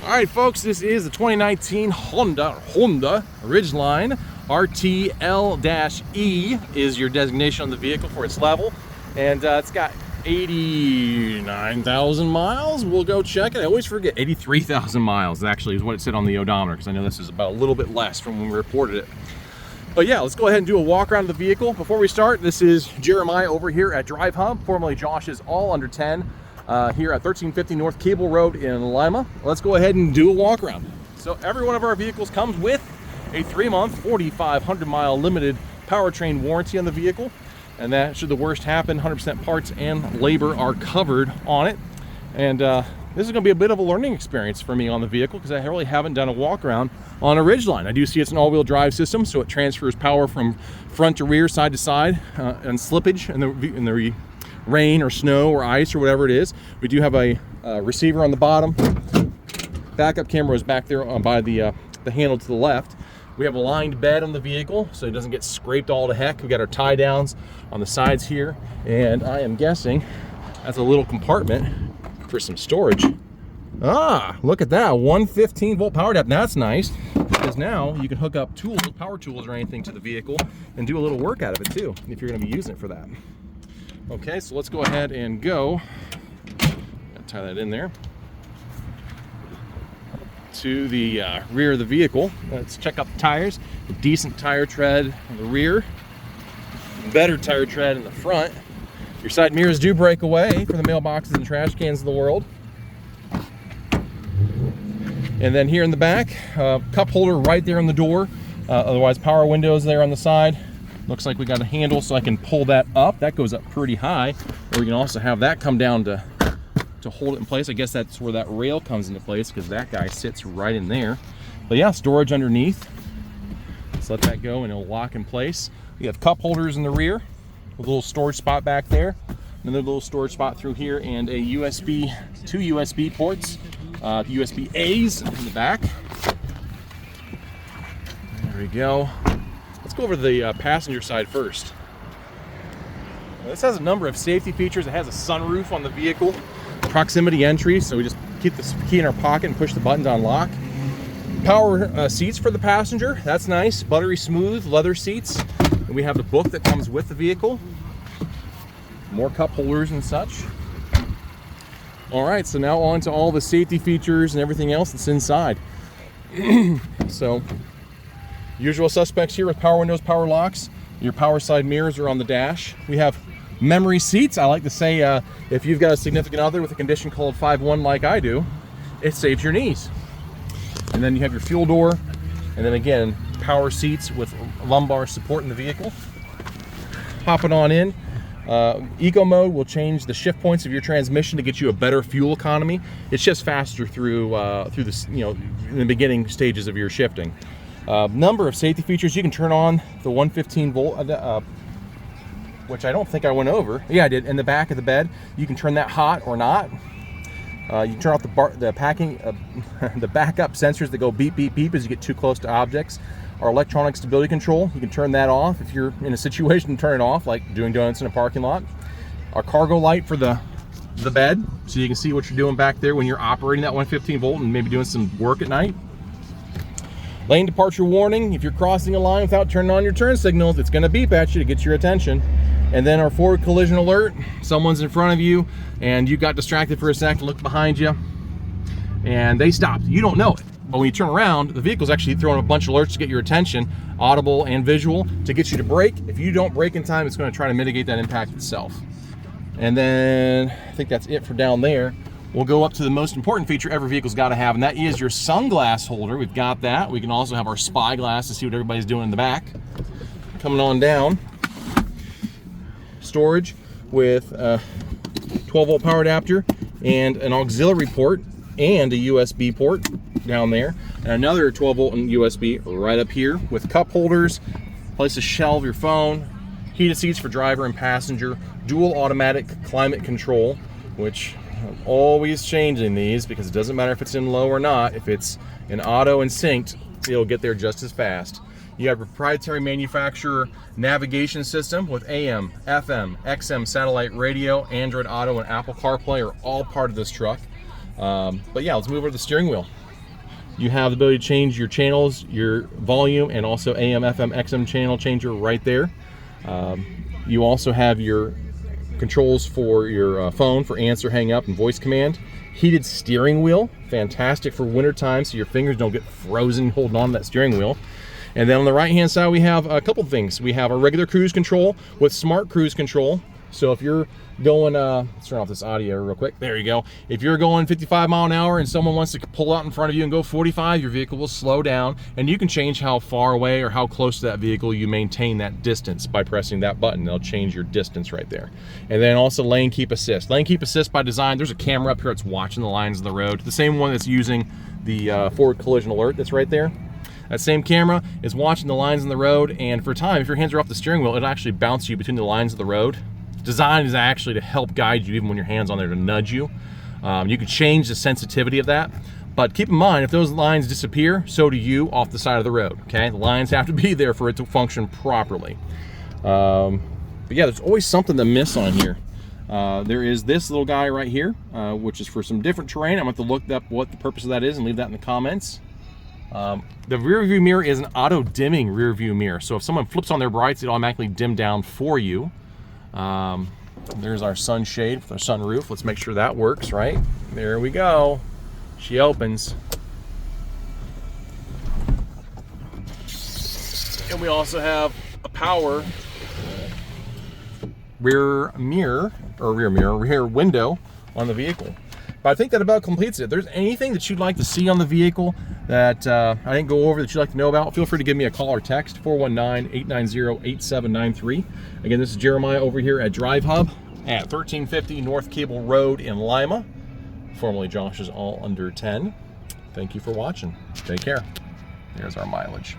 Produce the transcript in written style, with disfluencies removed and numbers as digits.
All right, folks, this is the 2019 Honda Ridgeline RTL-E is your designation on the vehicle for its level. And it's got 89,000 miles. We'll go check it. I always forget, 83,000 miles actually is what it said on the odometer, because I know this is about a little bit less from when we reported it. But yeah, let's go ahead and do a walk around of the vehicle. Before we start, this is Jeremiah over here at Drive Hub, formerly Josh's All Under 10, here at 1350 North Cable Road in Lima. Let's go ahead and do a walk around. So every one of our vehicles comes with a 3-month, 4,500 mile limited powertrain warranty on the vehicle. And that, should the worst happen, 100% parts and labor are covered on it. And this is going to be a bit of a learning experience for me on the vehicle, because I really haven't done a walk around on a Ridgeline. I do see it's an all-wheel drive system, so it transfers power from front to rear, side to side, and slippage in the rain or snow or ice or whatever it is. We do have a receiver on the bottom. Backup camera is back there by the handle to the left. We have a lined bed on the vehicle so it doesn't get scraped all to heck. We got our tie downs on the sides here, and I am guessing that's a little compartment for some storage. Ah, look at that, 115 volt power adapter. That's nice, because now you can hook up tools, power tools or anything to the vehicle and do a little work out of it too, if you're gonna be using it for that. Okay, so let's go ahead and go. Tie that in there. To the rear of the vehicle. Let's check out the tires. A decent tire tread on the rear, better tire tread in the front. Your side mirrors do break away for the mailboxes and trash cans of the world. And then here in the back, cup holder right there on the door. Otherwise, power windows there on the side. Looks like we got a handle so I can pull that up. That goes up pretty high. Or we can also have that come down to hold it in place. I guess that's where that rail comes into place, because that guy sits right in there. But yeah, storage underneath. Let's let that go and it'll lock in place. We have cup holders in the rear, a little storage spot back there, another little storage spot through here, and a USB, 2 USB ports, USB-A's in the back. There we go. Let's go over to the passenger side first. Now, this has a number of safety features. It has a sunroof on the vehicle, proximity entry, so we just keep the key in our pocket and push the button to unlock. Power seats for the passenger, that's nice. Buttery smooth leather seats. And we have the book that comes with the vehicle. More cup holders and such. All right, so now on to all the safety features and everything else that's inside. So, usual suspects here with power windows, power locks. Your power side mirrors are on the dash. We have memory seats. I like to say, if you've got a significant other with a condition called 5-1 like I do, it saves your knees. And then you have your fuel door, and then again, power seats with lumbar support in the vehicle. Hopping on in, eco mode will change the shift points of your transmission to get you a better fuel economy. It's just faster through this, in the beginning stages of your shifting. Number of safety features. You can turn on the 115 volt, which I don't think I went over. Yeah, I did. In the back of the bed, you can turn that hot or not. You can turn off the backup sensors that go beep, beep, beep as you get too close to objects. Our electronic stability control, you can turn that off if you're in a situation to turn it off, like doing donuts in a parking lot. Our cargo light for the bed, so you can see what you're doing back there when you're operating that 115 volt and maybe doing some work at night. Lane departure warning, if you're crossing a line without turning on your turn signals, it's gonna beep at you to get your attention. And then our forward collision alert, someone's in front of you and you got distracted for a second, look behind you, and they stopped. You don't know it, but when you turn around, the vehicle's actually throwing a bunch of alerts to get your attention, audible and visual, to get you to brake. If you don't brake in time, it's gonna try to mitigate that impact itself. And then I think that's it for down there. We'll go up to the most important feature every vehicle's got to have, and that is your sunglass holder. We've got that. We can also have our spy glass to see what everybody's doing in the back. Coming on down, storage with a 12 volt power adapter and an auxiliary port and a USB port down there, and another 12 volt and USB right up here with cup holders, place to shelve your phone, heated seats for driver and passenger, dual automatic climate control, which I'm always changing these because it doesn't matter if it's in low or not. If it's in auto and synced, it'll get there just as fast. You have a proprietary manufacturer navigation system with AM, FM, XM satellite radio, Android Auto, and Apple CarPlay are all part of this truck. But yeah, let's move over to the steering wheel. You have the ability to change your channels, your volume, and also AM, FM, XM channel changer right there. You also have your controls for your phone for answer, hang up, and voice command. Heated steering wheel, fantastic for winter time so your fingers don't get frozen holding on to that steering wheel. And then on the right hand side we have a couple things. We have a regular cruise control with smart cruise control. So if you're going, let's turn off this audio real quick. There you go. If you're going 55 miles an hour and someone wants to pull out in front of you and go 45, your vehicle will slow down, and you can change how far away or how close to that vehicle you maintain that distance by pressing that button. It'll change your distance right there. And then also lane keep assist. Lane keep assist by design, there's a camera up here that's watching the lines of the road. The same one that's using the forward collision alert that's right there. That same camera is watching the lines in the road, and for time, if your hands are off the steering wheel, it'll actually bounce you between the lines of the road. Design is actually to help guide you even when your hand's on there, to nudge you. You can change the sensitivity of that, but keep in mind, if those lines disappear, so do you off the side of the road, okay? The lines have to be there for it to function properly. But yeah, there's always something to miss on here. There is this little guy right here, which is for some different terrain. I'm going to have to look up what the purpose of that is and leave that in the comments. The rear view mirror is an auto dimming rear view mirror, so if someone flips on their brights, it automatically dim down for you. There's our sunshade with our sunroof. Let's make sure that works, right? There we go. She opens. And we also have a power rear mirror, or rear window on the vehicle. But I think that about completes it. If there's anything that you'd like to see on the vehicle that I didn't go over that you'd like to know about, feel free to give me a call or text, 419-890-8793. Again, this is Jeremiah over here at Drive Hub at 1350 North Cable Road in Lima, formerly Josh's All Under 10. Thank you for watching. Take care. There's our mileage.